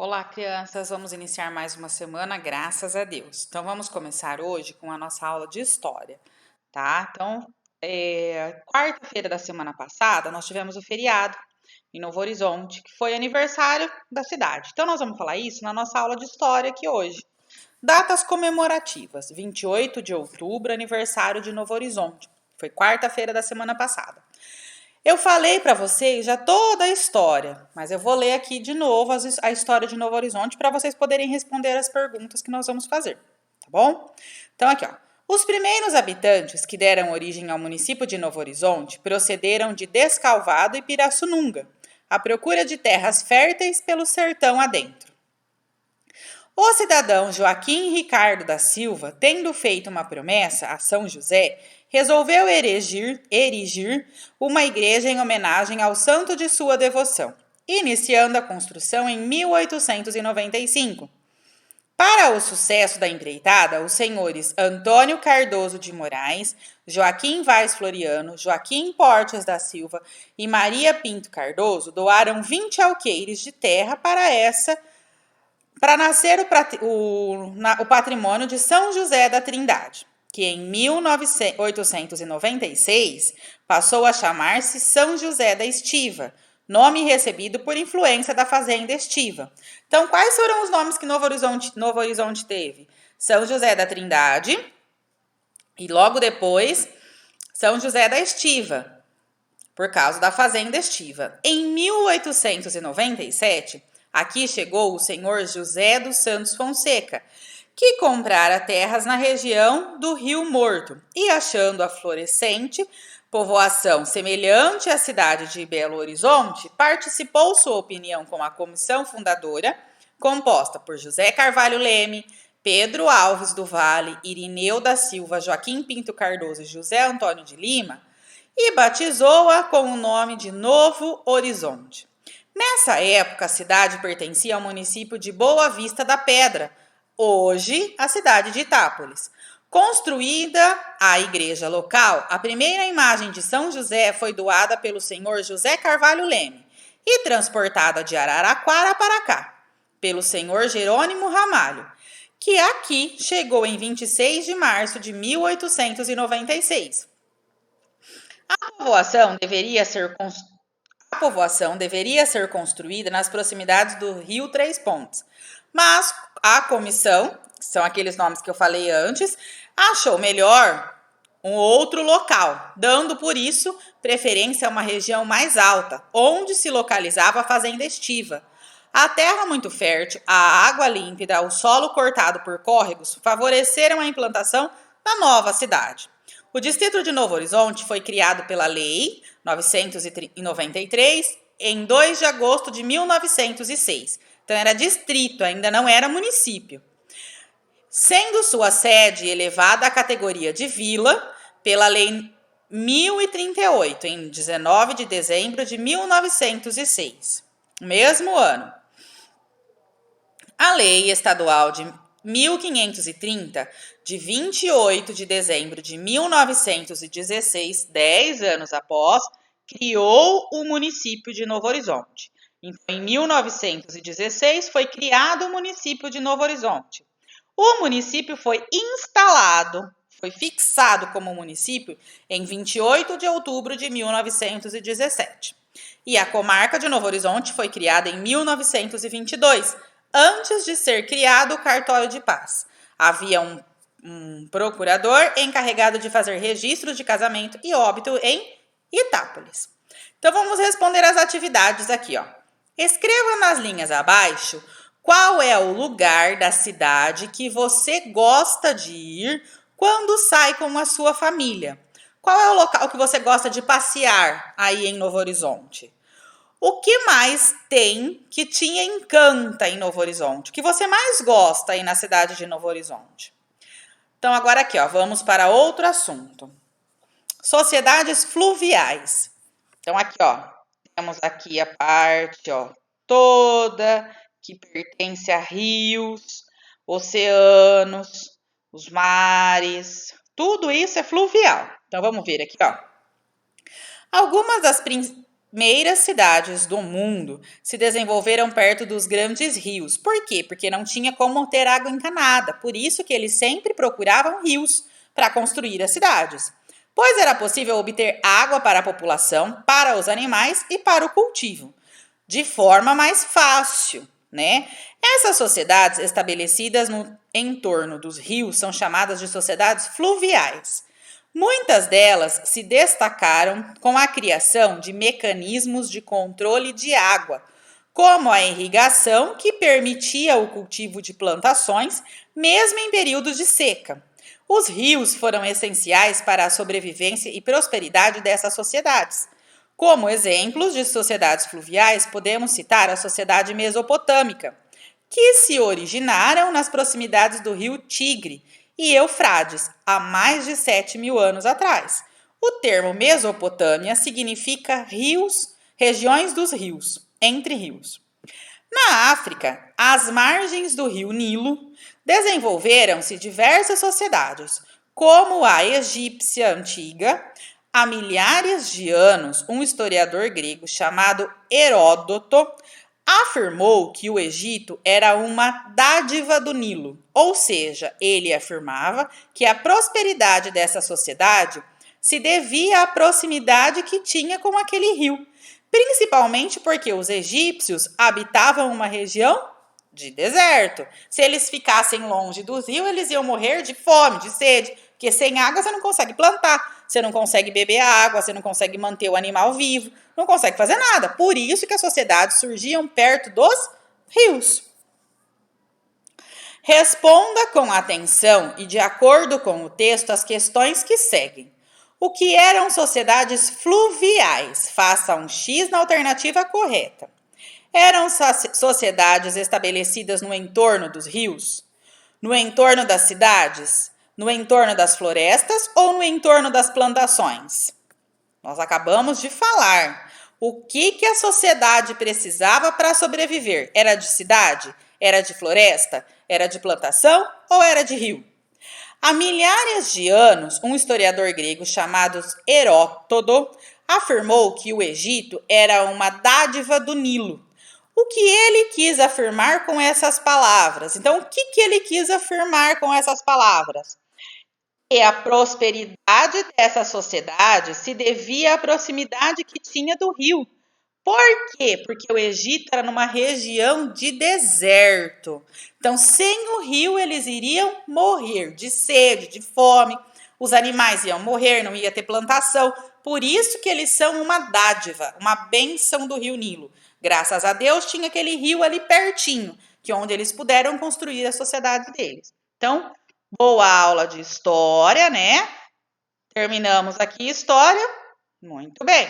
Olá, crianças! Vamos iniciar mais uma semana, graças a Deus. Então, vamos começar hoje com a nossa aula de história, tá? Então, quarta-feira da semana passada, nós tivemos o feriado em Novo Horizonte, que foi aniversário da cidade. Então, nós vamos falar isso na nossa aula de história aqui hoje. Datas comemorativas: 28 de outubro, aniversário de Novo Horizonte. Foi quarta-feira da semana passada. Eu falei para vocês já toda a história, mas eu vou ler aqui de novo a história de Novo Horizonte para vocês poderem responder as perguntas que nós vamos fazer, tá bom? Então aqui, ó. Os primeiros habitantes que deram origem ao município de Novo Horizonte procederam de Descalvado e Pirassununga, à procura de terras férteis pelo sertão adentro. O cidadão Joaquim Ricardo da Silva, tendo feito uma promessa a São José, resolveu erigir uma igreja em homenagem ao santo de sua devoção, iniciando a construção em 1895. Para o sucesso da empreitada, os senhores Antônio Cardoso de Moraes, Joaquim Vaz Floriano, Joaquim Portes da Silva e Maria Pinto Cardoso doaram 20 alqueires de terra para nascer o patrimônio de São José da Trindade, que em 1896 passou a chamar-se São José da Estiva, nome recebido por influência da fazenda Estiva. Então, quais foram os nomes que Novo Horizonte teve? São José da Trindade e logo depois São José da Estiva, por causa da fazenda Estiva. Em 1897, aqui chegou o senhor José dos Santos Fonseca, que comprara terras na região do Rio Morto e, achando a florescente povoação semelhante à cidade de Belo Horizonte, participou sua opinião com a comissão fundadora, composta por José Carvalho Leme, Pedro Alves do Vale, Irineu da Silva, Joaquim Pinto Cardoso e José Antônio de Lima, e batizou-a com o nome de Novo Horizonte. Nessa época, a cidade pertencia ao município de Boa Vista da Pedra, hoje a cidade de Itápolis. Construída a igreja local, a primeira imagem de São José foi doada pelo senhor José Carvalho Leme e transportada de Araraquara para cá, pelo senhor Jerônimo Ramalho, que aqui chegou em 26 de março de 1896. A povoação deveria ser construída nas proximidades do Rio Três Pontes, mas a comissão, que são aqueles nomes que eu falei antes, achou melhor um outro local, dando por isso preferência a uma região mais alta, onde se localizava a fazenda Estiva. A terra muito fértil, a água límpida, o solo cortado por córregos favoreceram a implantação da nova cidade. O distrito de Novo Horizonte foi criado pela Lei 993 em 2 de agosto de 1906. Então era distrito, ainda não era município. Sendo sua sede elevada à categoria de vila pela Lei 1038, em 19 de dezembro de 1906, mesmo ano. A Lei Estadual de 1530, de 28 de dezembro de 1916, 10 anos após, criou o município de Novo Horizonte. Então, em 1916, foi criado o município de Novo Horizonte. O município foi fixado como município em 28 de outubro de 1917. E a comarca de Novo Horizonte foi criada em 1922, antes de ser criado o cartório de paz. Havia um procurador encarregado de fazer registros de casamento e óbito em Itápolis. Então, vamos responder as atividades aqui, ó. Escreva nas linhas abaixo qual é o lugar da cidade que você gosta de ir quando sai com a sua família. Qual é o local que você gosta de passear aí em Novo Horizonte? O que mais tem que te encanta em Novo Horizonte? O que você mais gosta aí na cidade de Novo Horizonte? Então, agora aqui, ó, vamos para outro assunto. Sociedades fluviais. Então, aqui, ó, temos aqui a parte, ó, toda que pertence a rios, oceanos, os mares, tudo isso é fluvial. Então, vamos ver aqui, ó. Algumas das primeiras cidades do mundo se desenvolveram perto dos grandes rios. Por quê? Porque não tinha como ter água encanada. Por isso que eles sempre procuravam rios para construir as cidades. Pois era possível obter água para a população, para os animais e para o cultivo, de forma mais fácil, né? Essas sociedades estabelecidas no entorno dos rios são chamadas de sociedades fluviais. Muitas delas se destacaram com a criação de mecanismos de controle de água, como a irrigação, que permitia o cultivo de plantações, mesmo em períodos de seca. Os rios foram essenciais para a sobrevivência e prosperidade dessas sociedades. Como exemplos de sociedades fluviais, podemos citar a sociedade mesopotâmica, que se originaram nas proximidades do rio Tigre e Eufrates, há mais de 7.000 anos atrás. O termo Mesopotâmia significa rios, regiões dos rios, entre rios. Na África, às margens do rio Nilo, desenvolveram-se diversas sociedades, como a egípcia antiga. Há milhares de anos, um historiador grego chamado Heródoto afirmou que o Egito era uma dádiva do Nilo, ou seja, ele afirmava que a prosperidade dessa sociedade se devia à proximidade que tinha com aquele rio, principalmente porque os egípcios habitavam uma região de deserto. Se eles ficassem longe do rio, eles iam morrer de fome, de sede, porque sem água você não consegue plantar, você não consegue beber água, você não consegue manter o animal vivo, não consegue fazer nada. Por isso que as sociedades surgiam perto dos rios. Responda com atenção e de acordo com o texto as questões que seguem. O que eram sociedades fluviais? Faça um X na alternativa correta. Eram sociedades estabelecidas no entorno dos rios? No entorno das cidades? No entorno das florestas ou no entorno das plantações? Nós acabamos de falar. O que a sociedade precisava para sobreviver? Era de cidade? Era de floresta? Era de plantação ou era de rio? Há milhares de anos, um historiador grego chamado Heródoto afirmou que o Egito era uma dádiva do Nilo. O que ele quis afirmar com essas palavras? Então, o que ele quis afirmar com essas palavras? E a prosperidade dessa sociedade se devia à proximidade que tinha do rio. Por quê? Porque o Egito era numa região de deserto. Então, sem o rio, eles iriam morrer de sede, de fome. Os animais iam morrer, não ia ter plantação. Por isso que eles são uma dádiva, uma bênção do rio Nilo. Graças a Deus, tinha aquele rio ali pertinho, que é onde eles puderam construir a sociedade deles. Então, boa aula de história, né? Terminamos aqui história. Muito bem.